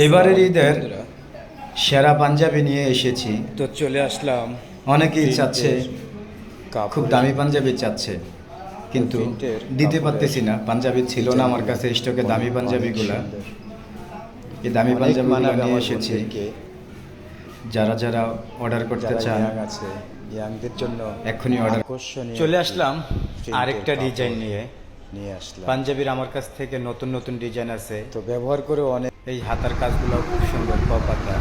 এবারের ঈদের সেরা পাঞ্জাবি নিয়ে এসেছি। তো চলে আসলাম। অনেকেই চাচ্ছে, খুব কাপড় দামি পাঞ্জাবি চাচ্ছে, কিন্তু প্রিন্টের দিতে কাপড়ের পারতেছি না। পাঞ্জাবি ছিল না আমার কাছে স্টকে, দামি পাঞ্জাবিগুলা। এই দামি অনেক পাঞ্জাবিগুলো মানাবে নিয়ে আমার এসেছি। বন্ধুদেরকে, যারা যারা অর্ডার করতে যারা চান ইয়াং আছে, ইয়াংদের জন্য এক্ষুনি অর্ডার। আকর্ষণীয় চলে একটি আসলাম প্রিন্টের আরেকটা কাপড় ডিজাইন নিয়ে। নিয়ে আসলাম। পাঞ্জাবির আমার কাছ থেকে নতুন নতুন ডিজাইন আছে। তো ব্যবহার করে অনেক এই হাতার কাজগুলো খুব সুন্দর, পাতা,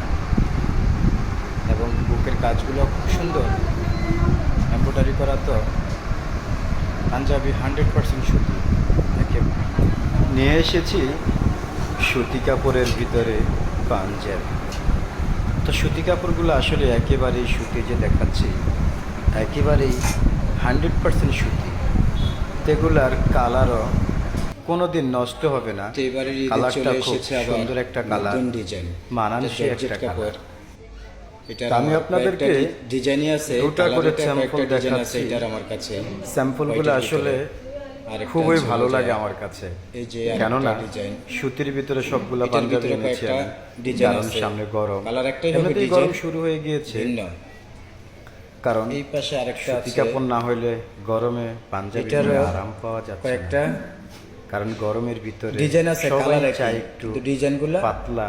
এবং বুকের কাজগুলো খুব সুন্দর এমব্রয়ডারি করা। তো পাঞ্জাবি 100% সুতি। নিয়ে এসেছি সুতি কাপড়ের ভিতরে পাঞ্জাবি। তো সুতি কাপড়গুলো আসলে একেবারেই সুতি, যে দেখাচ্ছি একেবারেই 100% সুতি। এগুলার কালারও কোনো দিন নষ্ট হবে না। তো এবারের ঈদে কালারটা চলে খুব এসেছে আবার সুন্দর একটা কালার, নতুন ডিজাইন, মানানসই জর্জেট একটা কালার। এটা আমি আপনাদেরকে ডিজাইনই আছে, দুটা করে স্যাম্পল ডিজাইন আছে দেখাচ্ছি। এটার আমার কাছে। স্যাম্পলগুলো আসলে আরেকটা খুবই আছে ভালো যে লাগে আমার কাছে, এই যে কেননা ডিজাইন, সুতির ভিতরে সবগুলো এটার পাঞ্জাবি ভিতরে এনেছি কয়েকটা আমি। ডিজাইন কারণ আছে। সামনে গরম, কালার একটাই হবে, এমনিতেই ডিজাইন গরম শুরু হয়ে গিয়েছে। ভিন্ন। কারণ এই পাশে আরেকটা সুতি আছে, কাপড় না হলে গরমে পাঞ্জাবি এটারও পরে আরাম পাওয়া যাচ্ছে না। কয়েকটা কারণ গরমের ভিতরে ডিজাইন আছে, সবাই কালার চায় একই, একটু কিন্তু ডিজাইনগুলো পাতলা